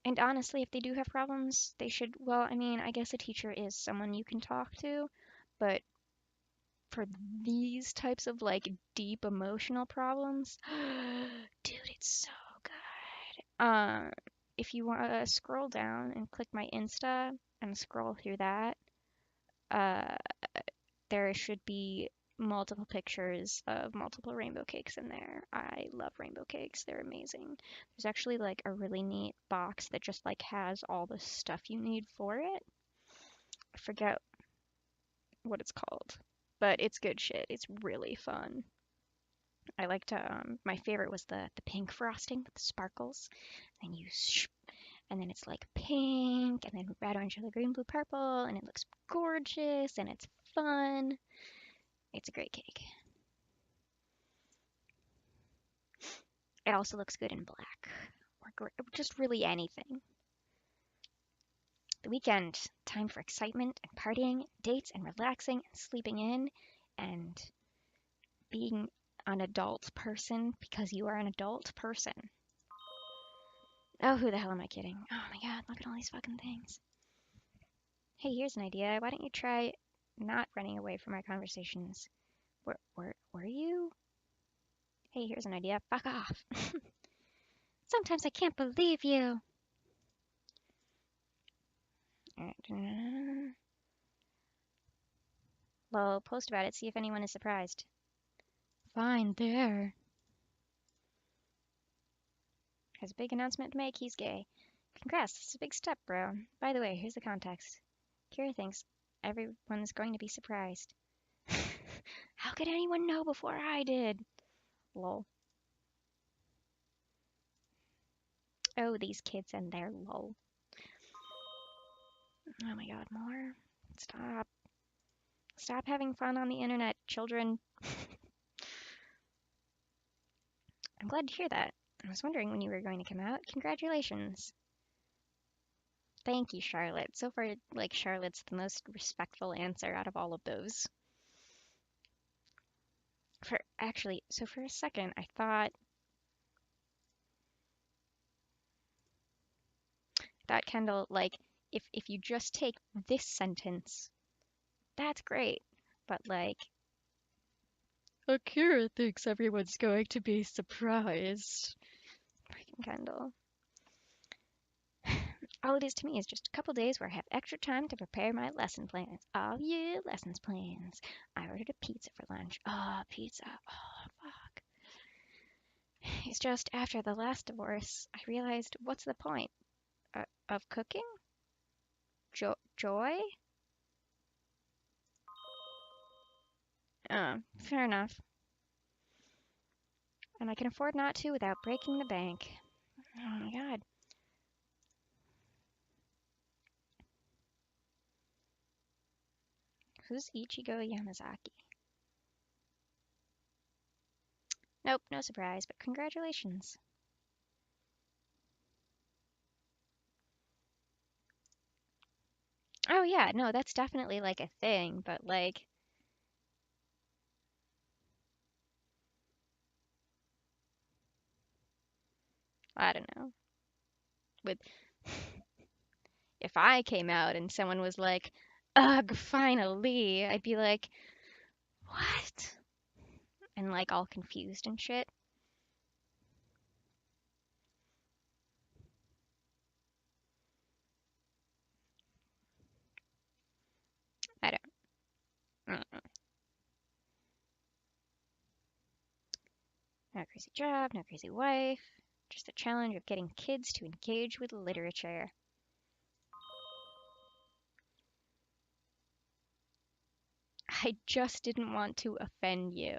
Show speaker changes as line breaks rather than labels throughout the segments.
And honestly, if they do have problems, they should, well, I mean, I guess a teacher is someone you can talk to, but for these types of like deep emotional problems, dude, it's so good. If you want to scroll down and click my Insta and scroll through that, uh, there should be multiple pictures of multiple rainbow cakes in there. I love rainbow cakes. They're amazing. There's actually like a really neat box that just like has all the stuff you need for it. I forget what it's called, but it's good shit. It's really fun. I liked my favorite was the pink frosting with the sparkles. And and then it's like pink and then red, orange, yellow, green, blue, purple, and it looks gorgeous and it's fun. It's a great cake. It also looks good in black or just really anything. The weekend, time for excitement and partying, dates and relaxing and sleeping in and being an adult person because you are an adult person. Oh, who the hell am I kidding? Oh my god, look at all these fucking things. Hey, here's an idea. Why don't you try not running away from our conversations? Were you? Hey, here's an idea. Fuck off. Sometimes I can't believe you. Well, post about it, see if anyone is surprised. Fine, there. Has a big announcement to make, he's gay. Congrats, it's a big step, bro. By the way, here's the context. Kira thinks everyone's going to be surprised. How could anyone know before I did? Lol. Oh, these kids and their lol. Oh my god, more? Stop. Stop having fun on the internet, children. I'm glad to hear that. I was wondering when you were going to come out. Congratulations. Thank you, Charlotte. So far, like, Charlotte's the most respectful answer out of all of those. So for a second, I thought Kendall, like, if you just take this sentence, that's great. But like, Akira thinks everyone's going to be surprised. Freaking Kendall. All it is to me is just a couple days where I have extra time to prepare my lesson plans. Oh yeah, lessons plans. I ordered a pizza for lunch. Oh, pizza. Oh, fuck. It's just after the last divorce, I realized what's the point of cooking? Joy? Fair enough. And I can afford not to without breaking the bank. Oh my god. Who's Ichigo Yamazaki? Nope, no surprise, but congratulations. Oh yeah, no, that's definitely like a thing, but like, I don't know. With if I came out and someone was like, ugh, finally, I'd be like, what? And like all confused and shit. I don't know. No crazy job, no crazy wife. Just the challenge of getting kids to engage with literature. I just didn't want to offend you.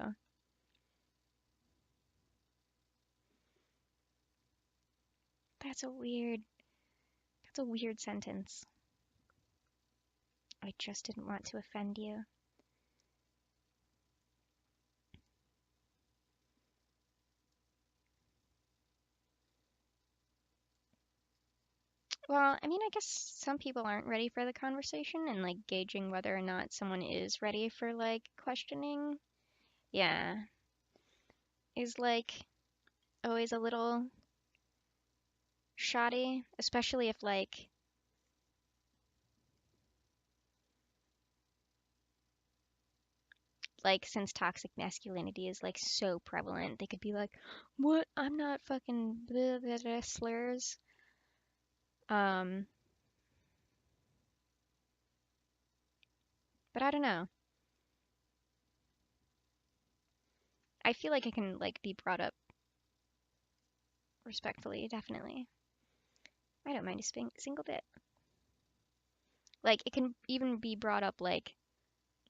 That's a weird, that's a weird sentence. I just didn't want to offend you. Well, I mean, I guess some people aren't ready for the conversation and like gauging whether or not someone is ready for like questioning. Yeah, is like always a little shoddy, especially if like since toxic masculinity is like so prevalent, they could be like, "What? I'm not fucking blah, blah, blah, slurs." Um, but I don't know. I feel like it can like be brought up respectfully, definitely. I don't mind a single bit. Like it can even be brought up like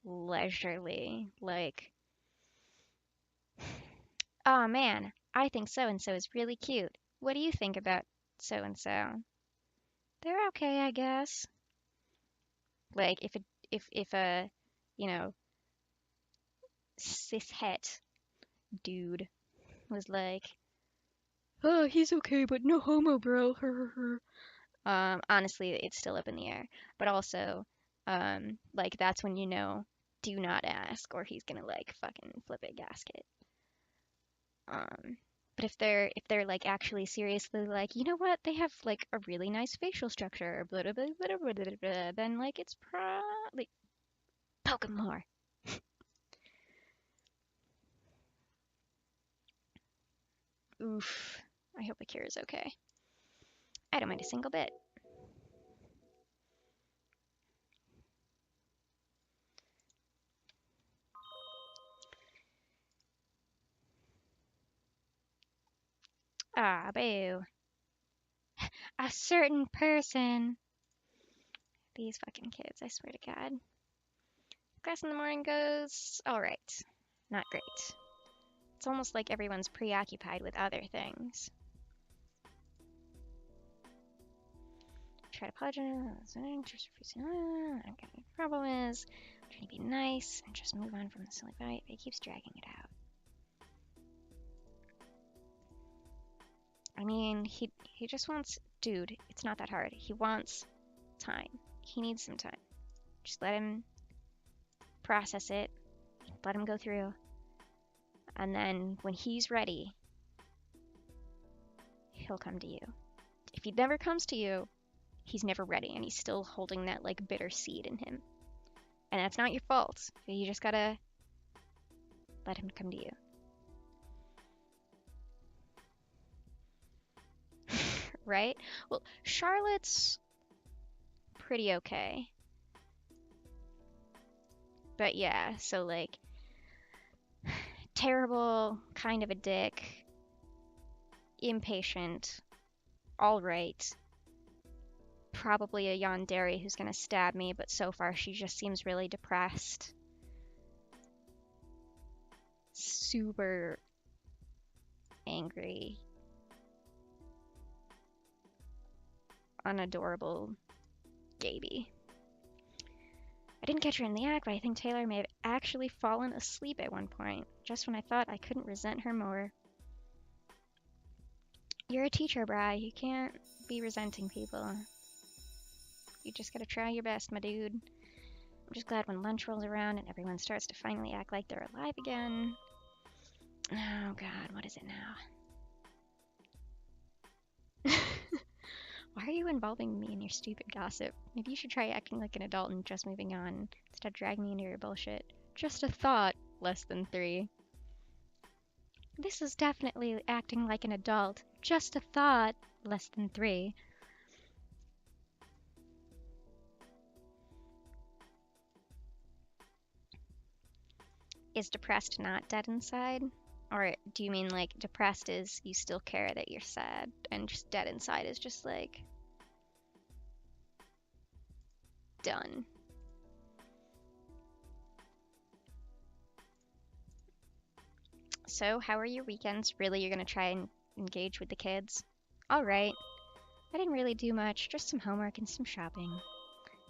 leisurely, like, "Oh man, I think so and so is really cute. What do you think about so and so?" They're okay, I guess. Like if a, you know, cishet dude was like, "Oh, he's okay, but no homo, bro." Honestly, it's still up in the air. But also, like that's when you know, do not ask, or he's gonna like fucking flip a gasket. Um, but if they're like actually seriously like, you know what, they have like a really nice facial structure, blah blah blah blah blah, blah, blah, then like it's probably poke 'em more. Oof. I hope Akira's okay. I don't mind a single bit. Ah, boo. A certain person. These fucking kids, I swear to God. Class in the morning goes alright. Not great. It's almost like everyone's preoccupied with other things. Try to apologize. Okay, problem is, I'm trying to be nice and just move on from the silly fight, but he keeps dragging it out. I mean, he just wants, dude, it's not that hard. He wants time. He needs some time. Just let him process it, let him go through, and then when he's ready, he'll come to you. If he never comes to you, he's never ready, and he's still holding that like bitter seed in him. And that's not your fault. You just gotta let him come to you. Right? Well, Charlotte's pretty okay. But yeah, so like terrible, kind of a dick, impatient, all right. Probably a yandere who's gonna stab me, but so far she just seems really depressed. Super angry. Unadorable Gaby. I didn't catch her in the act, but I think Taylor may have actually fallen asleep at one point, just when I thought I couldn't resent her more. You're a teacher, Bri. You can't be resenting people. You just gotta try your best, my dude. I'm just glad when lunch rolls around and everyone starts to finally act like they're alive again. Oh god, what is it now? Why are you involving me in your stupid gossip? Maybe you should try acting like an adult and just moving on, instead of dragging me into your bullshit. Just a thought, less than 3. This is definitely acting like an adult. Just a thought, less than 3. Is depressed not dead inside? Or do you mean like depressed is you still care that you're sad, and just dead inside is just like done? So, how are your weekends? Really, you're gonna try and engage with the kids? Alright. I didn't really do much, just some homework and some shopping.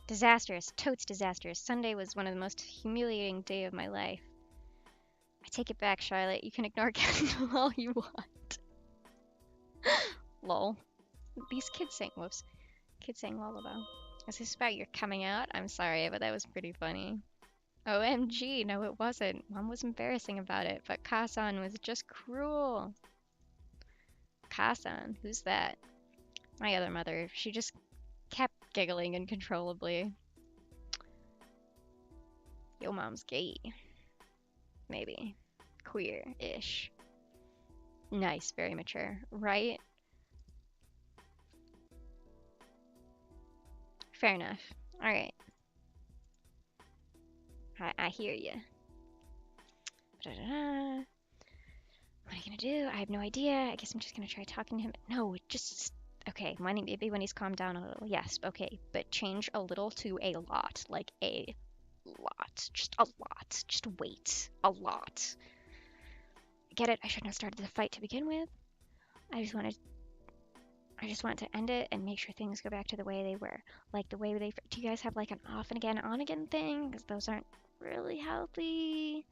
Disastrous, totes disastrous. Sunday was one of the most humiliating day of my life. I take it back, Charlotte. You can ignore Kendall all you want. Lol. These kids saying, whoops. Kids saying lullaby. Is this about your coming out? I'm sorry, but that was pretty funny. OMG, no it wasn't. Mom was embarrassing about it, but Kasan was just cruel. Kasan? Who's that? My other mother, she just kept giggling uncontrollably. Yo, mom's gay. Maybe. Queer-ish. Nice, very mature, right? Fair enough. Alright. I hear you. What are you gonna do? I have no idea. I guess I'm just gonna try talking to him. No, just... Okay, maybe when he's calmed down a little. Yes, okay. But change a little to a lot. Like a lot. Just a lot. Just wait. A lot. Get it? I shouldn't have started the fight to begin with. I just wanted to end it and make sure things go back to the way they were. Like the way they... Do you guys have like an off and again, on again thing? Because those aren't really healthy.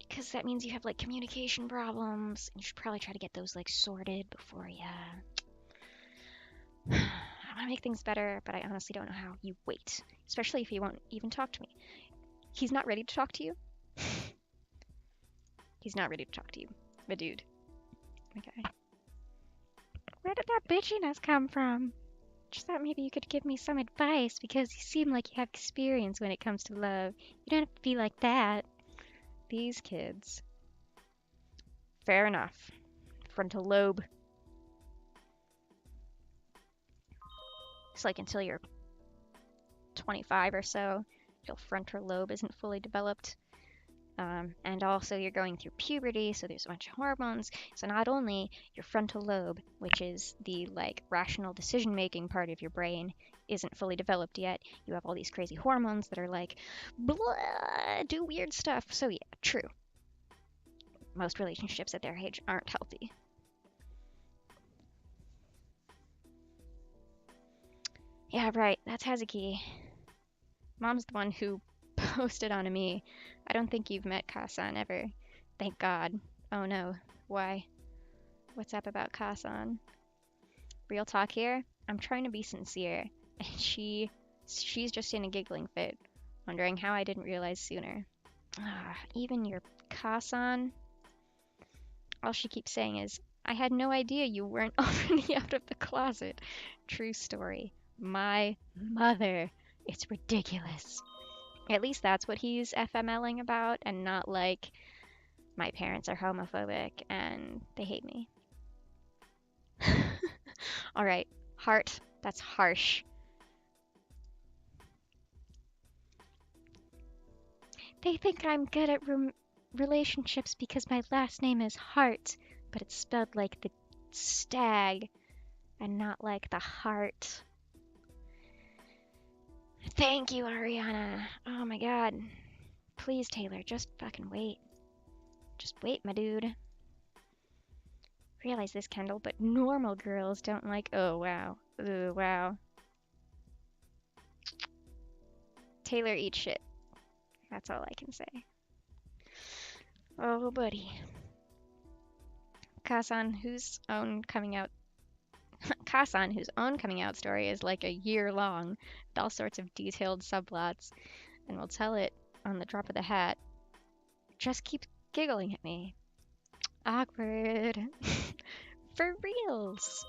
Because that means you have like communication problems. And you should probably try to get those like sorted before you... I want to make things better, but I honestly don't know how. You wait. Especially if he won't even talk to me. He's not ready to talk to you. He's not ready to talk to you. But dude. Okay. Where did that bitchiness come from? Just thought maybe you could give me some advice because you seem like you have experience when it comes to love. You don't have to be like that. These kids. Fair enough. Frontal lobe. It's like until you're 25 or so, your frontal lobe isn't fully developed. And also you're going through puberty, so there's a bunch of hormones. So not only your frontal lobe, which is the like rational decision-making part of your brain, isn't fully developed yet, you have all these crazy hormones that are like, blah, do weird stuff. So yeah, true. Most relationships at their age aren't healthy. Yeah, right, that's Hazuki. Mom's the one who posted on me. I don't think you've met Kasan ever. Thank God. Oh no. Why? What's up about Kasan? Real talk here? I'm trying to be sincere. And she's just in a giggling fit, wondering how I didn't realize sooner. Even your Kasan? All she keeps saying is, I had no idea you weren't already out of the closet. True story. My mother. It's ridiculous. At least that's what he's FMLing about, and not like, my parents are homophobic and they hate me. Alright, heart, that's harsh. They think I'm good at relationships because my last name is Hart, but it's spelled like the stag and not like the heart. Thank you, Ariana. Oh my god. Please, Taylor, just fucking wait. Just wait, my dude. Realize this, Kendall, but normal girls don't like... Oh, wow. Ooh, wow. Taylor eats shit. That's all I can say. Oh, buddy. Kasan, whose own coming out story is like a year long, with all sorts of detailed subplots, and will tell it on the drop of the hat. Just keep giggling at me. Awkward. For reals.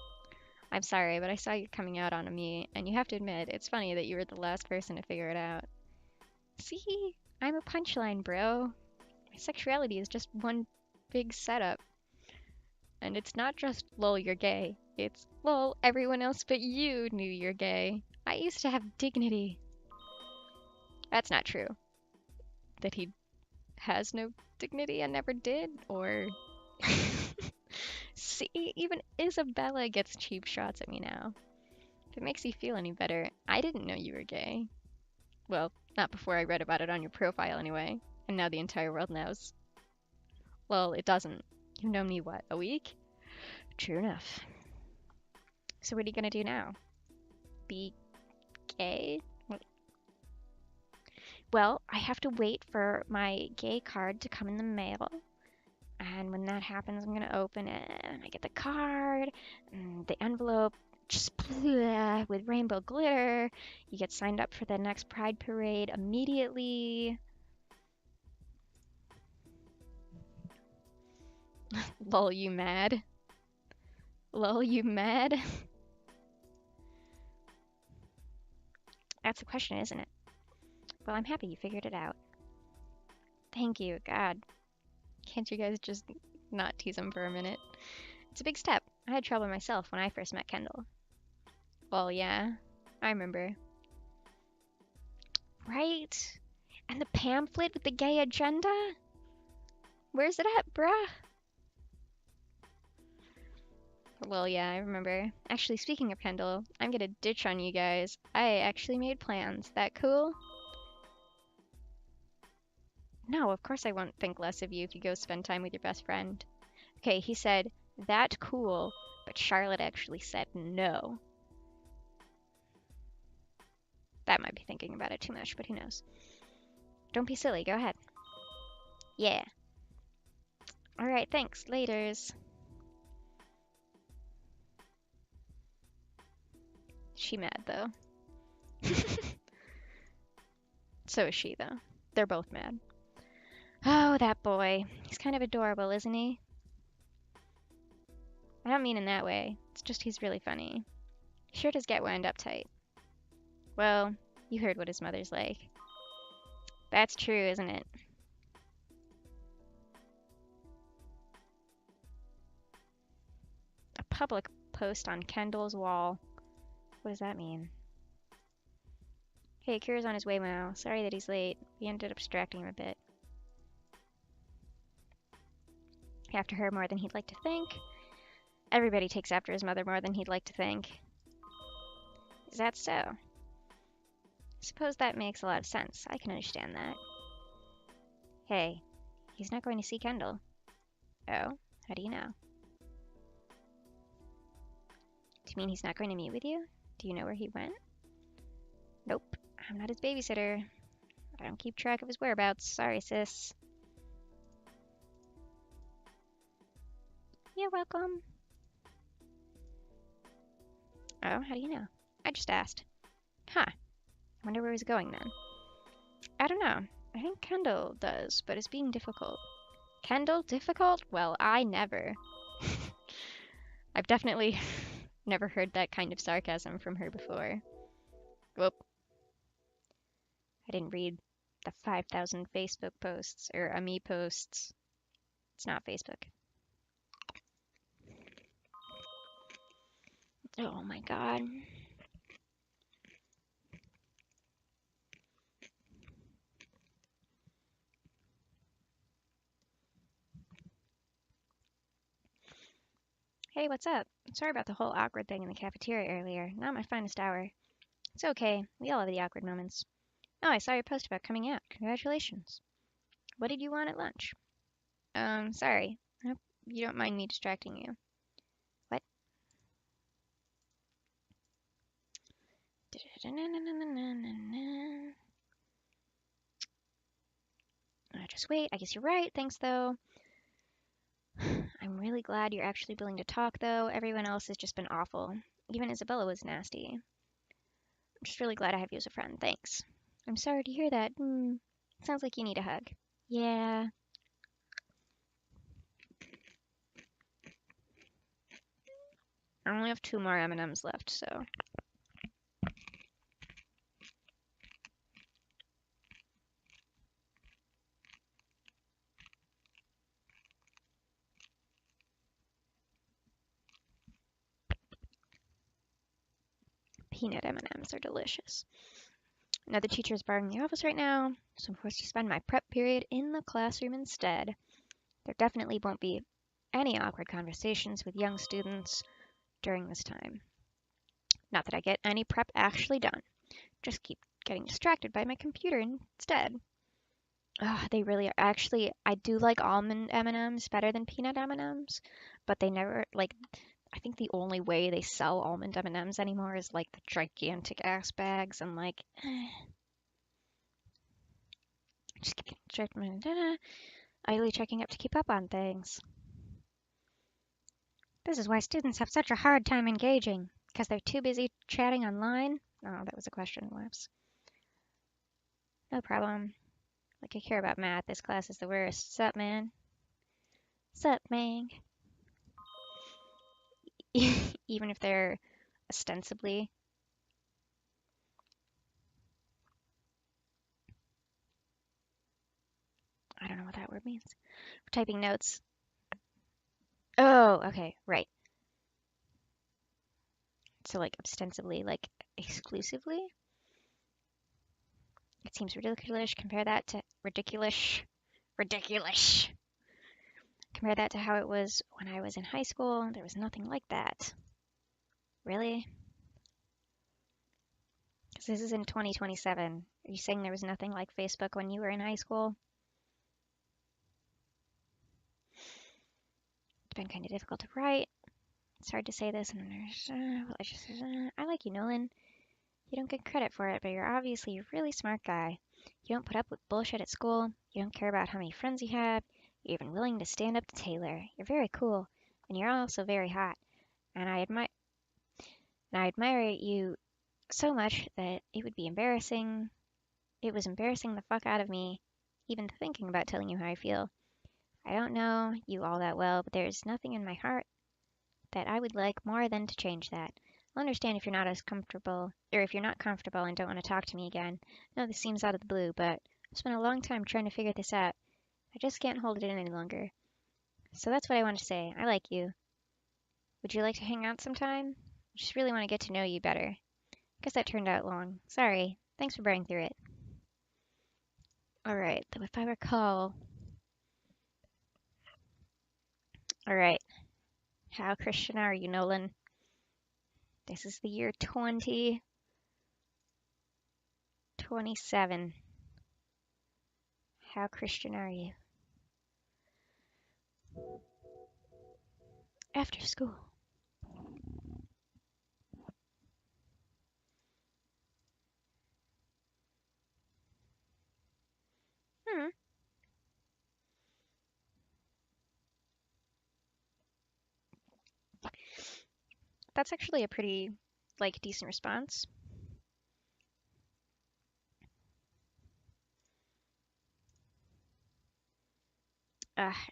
I'm sorry, but I saw you coming out on me, and you have to admit, it's funny that you were the last person to figure it out. See? I'm a punchline, bro. My sexuality is just one big setup. And it's not just, lol, you're gay. It's, lol, everyone else but you knew you're gay. I used to have dignity. That's not true. That he has no dignity and never did? Or... See, even Isabella gets cheap shots at me now. If it makes you feel any better, I didn't know you were gay. Well, not before I read about it on your profile anyway. And now the entire world knows. Well, it doesn't. You've known me, what, a week? True enough. So what are you gonna do now? Be gay? Well, I have to wait for my gay card to come in the mail. And when that happens, I'm gonna open it, and I get the card, and the envelope, just with rainbow glitter. You get signed up for the next Pride Parade immediately. Lol, you mad? Lol, you mad? That's the question, isn't it? Well, I'm happy you figured it out. Thank you, God. Can't you guys just not tease him for a minute? It's a big step. I had trouble myself when I first met Kendall. Well, yeah, I remember. Right? And the pamphlet with the gay agenda? Where's it at, bruh? Well, yeah, I remember. Actually, speaking of Kendall, I'm gonna ditch on you guys. I actually made plans. That cool? No, of course I won't think less of you if you go spend time with your best friend. Okay, he said, that cool, but Charlotte actually said no. That might be thinking about it too much, but who knows. Don't be silly, go ahead. Yeah. Alright, thanks. Laters. She mad, though. So is she, though. They're both mad. Oh, that boy. He's kind of adorable, isn't he? I don't mean in that way. It's just he's really funny. He sure does get wound up tight. Well, you heard what his mother's like. That's true, isn't it? A public post on Kendall's wall. What does that mean? Hey, Kira's on his way now. Sorry that he's late. We ended up distracting him a bit. After her more than he'd like to think. Everybody takes after his mother more than he'd like to think. Is that so? I suppose that makes a lot of sense. I can understand that. Hey, he's not going to see Kendall. Oh? How do you know? Do you mean he's not going to meet with you? Do you know where he went? Nope. I'm not his babysitter. I don't keep track of his whereabouts. Sorry, sis. You're welcome. Oh, how do you know? I just asked. Huh. I wonder where he's going then. I don't know. I think Kendall does, but it's being difficult. Kendall difficult? Well, I never. I've definitely never heard that kind of sarcasm from her before. Whoop. I didn't read the 5,000 Facebook posts, or me posts. It's not Facebook. Oh my god. Hey, what's up? Sorry about the whole awkward thing in the cafeteria earlier. Not my finest hour. It's okay. We all have the awkward moments. Oh, I saw your post about coming out. Congratulations. What did you want at lunch? Sorry. I hope you don't mind me distracting you. What? Just wait. I guess you're right. Thanks, though. I'm really glad you're actually willing to talk, though. Everyone else has just been awful. Even Isabella was nasty. I'm just really glad I have you as a friend. Thanks. I'm sorry to hear that. Sounds like you need a hug. Yeah. I only have 2 more M&Ms left, so. Peanut M&Ms are delicious. Another teacher is barring the office right now, so I'm forced to spend my prep period in the classroom instead. There definitely won't be any awkward conversations with young students during this time. Not that I get any prep actually done. Just keep getting distracted by my computer instead. They really are. Actually, I do like almond M&Ms better than peanut M&Ms, but they never like. I think the only way they sell almond M&Ms anymore is like the gigantic ass bags and like. Just keep getting distracted. Idly checking up to keep up on things. This is why students have such a hard time engaging, because they're too busy chatting online. Oh, that was a question, whoops. No problem. Like I care about math. This class is the worst. Sup, man? Sup, man? even if they're ostensibly. I don't know what that word means. Typing notes. Oh, okay, right. So like ostensibly, like exclusively. It seems ridiculous. Compare that to ridiculous. Ridiculous. Compare that to how it was when I was in high school. There was nothing like that. Really? Because this is in 2027. Are you saying there was nothing like Facebook when you were in high school? It's been kind of difficult to write. It's hard to say this, and I like you, Nolan. You don't get credit for it, but you're obviously a really smart guy. You don't put up with bullshit at school. You don't care about how many friends you have. You're even willing to stand up to Taylor. You're very cool, and you're also very hot. And I admire you so much that it would be embarrassing. It was embarrassing the fuck out of me, even thinking about telling you how I feel. I don't know you all that well, but there's nothing in my heart that I would like more than to change that. I'll understand if you're not as comfortable, or if you're not comfortable and don't want to talk to me again. I know this seems out of the blue, but I've spent a long time trying to figure this out. I just can't hold it in any longer. So that's what I wanted to say. I like you. Would you like to hang out sometime? I just really want to get to know you better. Guess that turned out long. Sorry. Thanks for bearing through it. Alright, if I recall. Alright. How Christian are you, Nolan? This is the year 2027. How Christian are you? After school. Hmm. That's actually a pretty, like, decent response.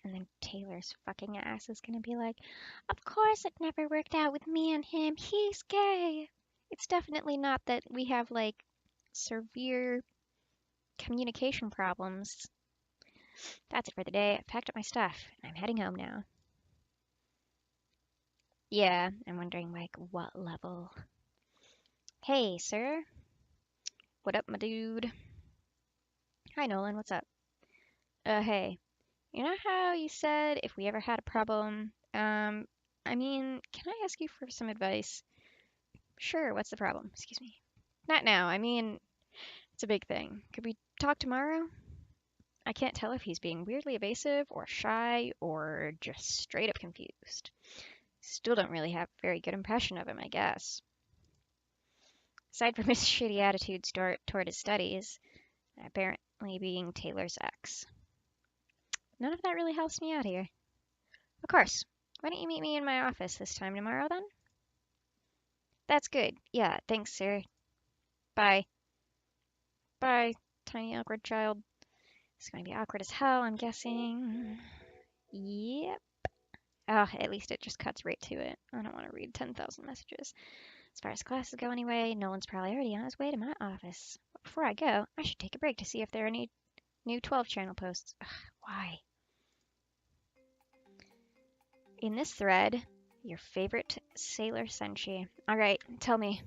And then Taylor's fucking ass is gonna be like, of course it never worked out with me and him. He's gay. It's definitely not that we have, like, severe communication problems. That's it for the day. I've packed up my stuff, and I'm heading home now. Yeah, I'm wondering, like, what level? Hey, sir. What up, my dude? Hi, Nolan. What's up? Hey. You know how you said if we ever had a problem? I mean, can I ask you for some advice? Sure, what's the problem? Excuse me. Not now. I mean, it's a big thing. Could we talk tomorrow? I can't tell if he's being weirdly evasive or shy or just straight up confused. Still don't really have a very good impression of him, I guess. Aside from his shitty attitudes toward his studies, apparently being Taylor's ex. None of that really helps me out here. Of course. Why don't you meet me in my office this time tomorrow then? That's good. Yeah, thanks, sir. Bye. Bye, tiny awkward child. It's going to be awkward as hell, I'm guessing. Yep. Oh, at least it just cuts right to it. I don't want to read 10,000 messages. As far as classes go anyway, Nolan's probably already on his way to my office. But before I go, I should take a break to see if there are any new 12 channel posts. Ugh, why? In this thread, your favorite sailor Senshi. Alright, tell me.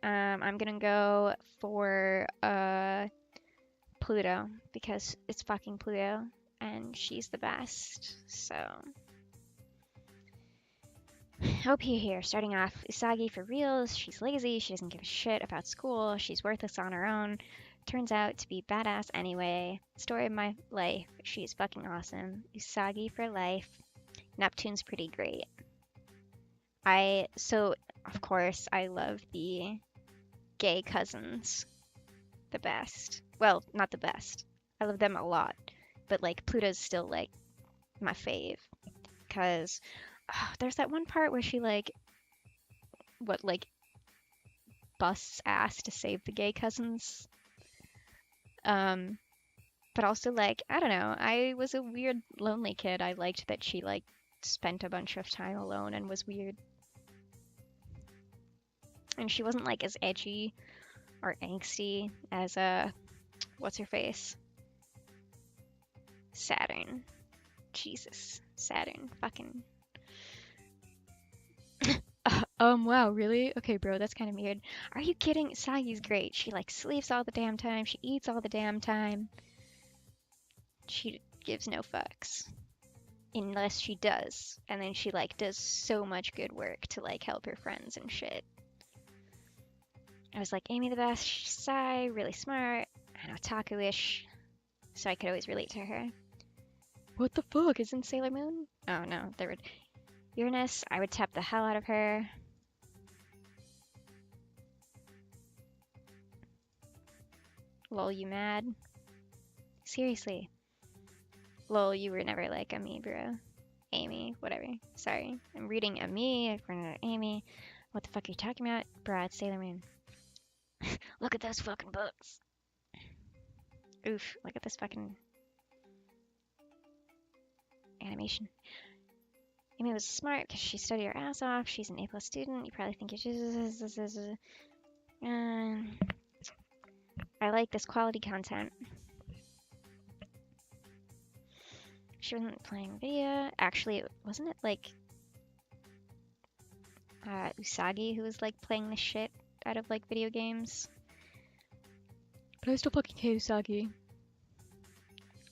I'm gonna go for Pluto because it's fucking Pluto and she's the best. So OP here, starting off Usagi for reals. She's lazy, she doesn't give a shit about school, she's worthless on her own. Turns out to be badass anyway. Story of my life. She's fucking awesome. Usagi for life. Neptune's pretty great. Of course I love the gay cousins the best. Well, not the best. I love them a lot. But like Pluto's still like my fave. Cause there's that one part where she like busts ass to save the gay cousins. Um but also like, I don't know, I was a weird lonely kid. I liked that she like spent a bunch of time alone and was weird. And she wasn't like as edgy or angsty as what's her face? Saturn. Jesus, Saturn, fucking. Wow, really? Okay, bro, that's kind of weird. Are you kidding? Sagi's great. She like sleeps all the damn time. She eats all the damn time. She gives no fucks. Unless she does. And then she like does so much good work to like help her friends and shit. I was like, Amy the best, she's Sai, really smart, and otaku-ish, so I could always relate to her. What the fuck, isn't Sailor Moon? Oh no, there would... Uranus, I would tap the hell out of her. Lol, you mad? Seriously. Lol, you were never like a me, bro. Amy, whatever. Sorry. I'm reading a me, I'm running out Amy. What the fuck are you talking about? Bruh, it's Sailor Moon. Look at those fucking books. Oof, look at this fucking animation. Amy was smart because she studied her ass off. She's an A+ student. You probably think you're... I like this quality content. She wasn't playing video. Actually, wasn't it like Usagi who was like playing the shit out of like video games? But I still fucking hate Usagi.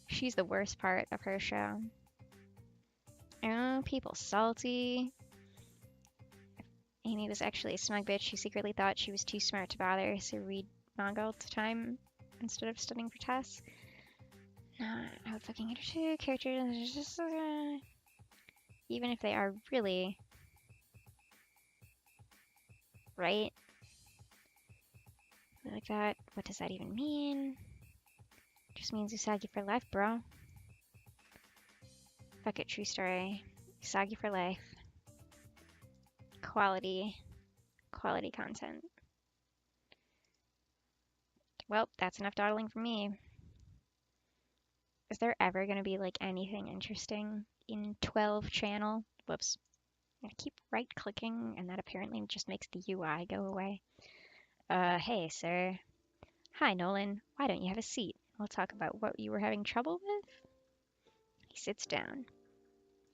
She's the worst part of her show. Oh, people salty. Amy was actually a smug bitch. She secretly thought she was too smart to bother, so read manga all the time instead of studying for tests. I would fucking hate her too. Characters, just, even if they are really right, like that. What does that even mean? Just means Usagi for life, bro. Fuck it, true story. Usagi for life. Quality content. Well, that's enough dawdling for me. Is there ever going to be like anything interesting in 12 channel? Whoops. I keep right clicking and that apparently just makes the UI go away. Hey, sir. Hi, Nolan. Why don't you have a seat? We'll talk about what you were having trouble with. He sits down.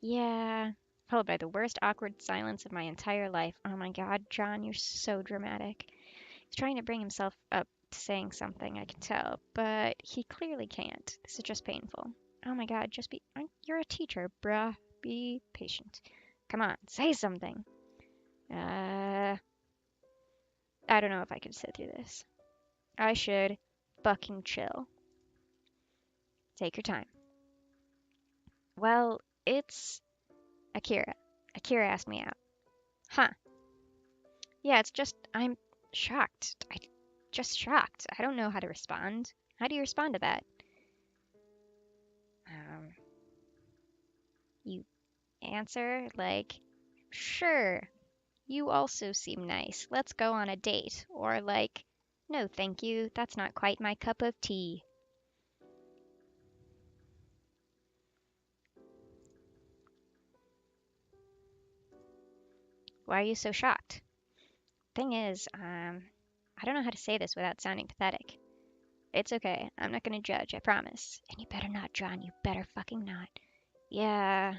Yeah. Followed by the worst awkward silence of my entire life. Oh my god, John, you're so dramatic. He's trying to bring himself up to saying something, I can tell, but he clearly can't. This is just painful. Oh my god, just be... You're a teacher, bruh. Be patient. Come on, say something. I don't know if I can sit through this. I should fucking chill. Take your time. Well, it's Akira. Akira asked me out. Huh. Yeah, it's just, I'm shocked. Just shocked. I don't know how to respond. How do you respond to that? You answer like, sure, you also seem nice. Let's go on a date. Or like, no, thank you. That's not quite my cup of tea. Why are you so shocked? Thing is, I don't know how to say this without sounding pathetic. It's okay. I'm not gonna judge, I promise. And you better not, John. You better fucking not. Yeah.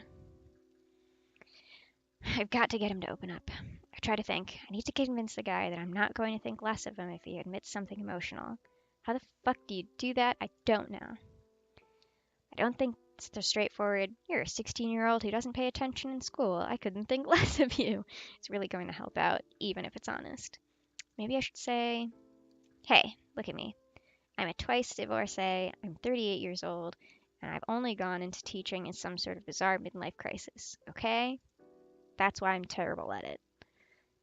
I've got to get him to open up. I try to think. I need to convince the guy that I'm not going to think less of him if he admits something emotional. How the fuck do you do that? I don't know. I don't think it's the straightforward, you're a 16-year-old who doesn't pay attention in school. I couldn't think less of you. It's really going to help out, even if it's honest. Maybe I should say, hey, look at me. I'm a twice divorcee, I'm 38 years old, and I've only gone into teaching in some sort of bizarre midlife crisis, okay? That's why I'm terrible at it.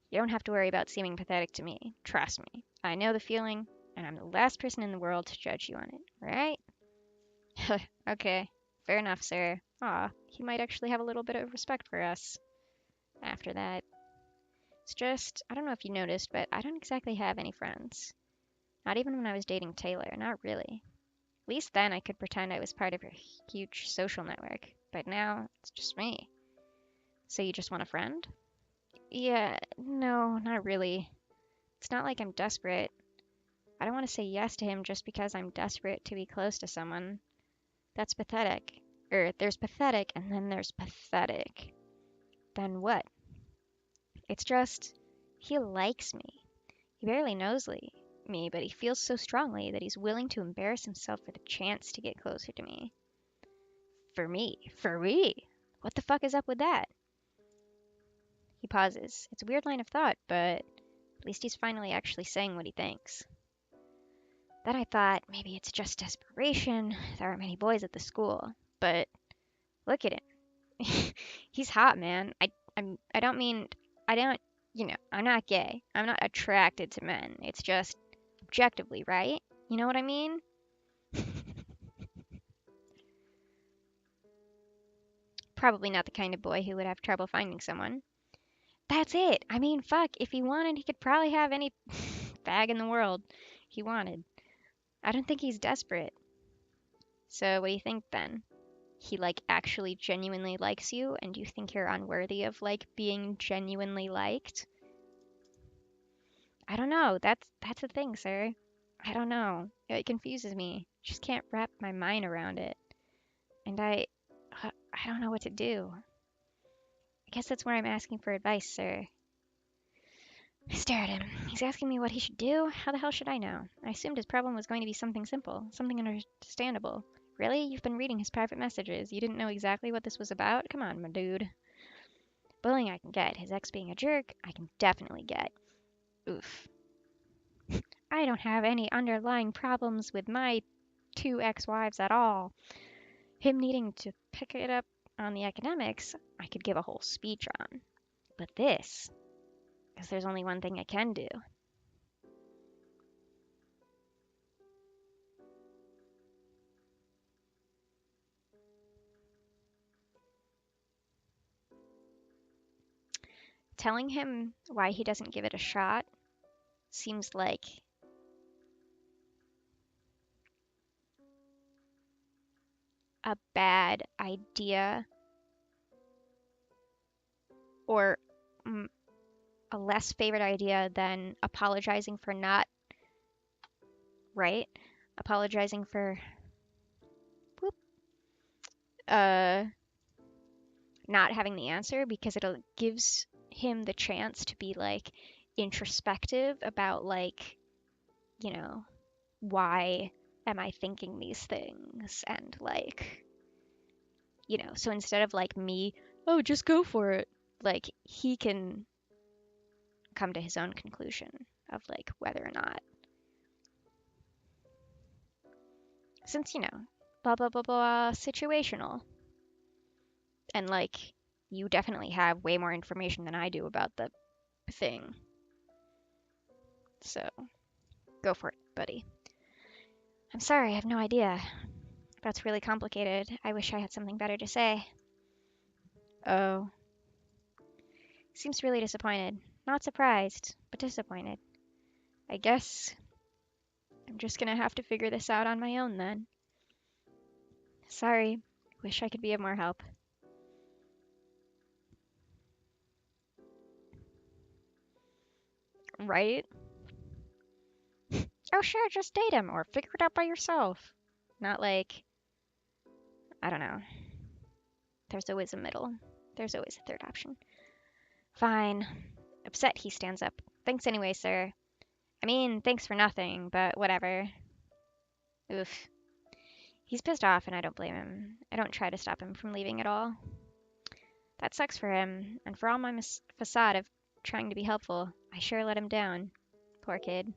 You don't have to worry about seeming pathetic to me. Trust me. I know the feeling, and I'm the last person in the world to judge you on it, right? Okay, fair enough, sir. Aw, he might actually have a little bit of respect for us. After that, it's just, I don't know if you noticed, but I don't exactly have any friends. Not even when I was dating Taylor, not really. At least then I could pretend I was part of a huge social network, but now it's just me. So you just want a friend? Yeah, no, not really. It's not like I'm desperate. I don't want to say yes to him just because I'm desperate to be close to someone. That's pathetic. There's pathetic and then there's pathetic. Then what? It's just, he likes me. He barely knows me, but he feels so strongly that he's willing to embarrass himself for the chance to get closer to me. For me. For me? What the fuck is up with that? He pauses. It's a weird line of thought, but at least he's finally actually saying what he thinks. Then I thought maybe it's just desperation. There aren't many boys at the school. But look at him. He's hot, man. I don't mean I don't I'm not gay. I'm not attracted to men. It's just objectively, right? You know what I mean? Probably not the kind of boy who would have trouble finding someone. That's it. I mean, fuck, if he wanted, he could probably have any fag in the world he wanted. I don't think he's desperate. So what do you think then? He like actually genuinely likes you and you think you're unworthy of like being genuinely liked? I don't know. That's the thing, sir. I don't know. It confuses me. Just can't wrap my mind around it. And I don't know what to do. I guess that's where I'm asking for advice, sir. I stare at him. He's asking me what he should do. How the hell should I know? I assumed his problem was going to be something simple, something understandable. Really? You've been reading his private messages. You didn't know exactly what this was about? Come on, my dude. Bullying I can get. His ex being a jerk, I can definitely get. Oof. I don't have any underlying problems with my two ex-wives at all. Him needing to pick it up on the academics, I could give a whole speech on. But this, because there's only one thing I can do. Telling him why he doesn't give it a shot seems like a bad idea or a less favorite idea than apologizing for not right, apologizing for whoop, uh not having the answer because it gives him the chance to be like introspective about like, you know, why am I thinking these things and like, so instead of like me, oh, just go for it, like he can come to his own conclusion of like whether or not, since blah blah blah blah situational, and like you definitely have way more information than I do about the thing, so go for it, buddy. I'm sorry, I have no idea. That's really complicated. I wish I had something better to say. Oh. Seems really disappointed. Not surprised, but disappointed. I guess I'm just gonna have to figure this out on my own then. Sorry. Wish I could be of more help. Right? Oh, sure, just date him or figure it out by yourself. Not like, I don't know. There's always a middle. There's always a third option. Fine. Upset, he stands up. Thanks anyway, sir. I mean, thanks for nothing, but whatever. Oof. He's pissed off, and I don't blame him. I don't try to stop him from leaving at all. That sucks for him, and for all my facade of trying to be helpful, I sure let him down. Poor kid.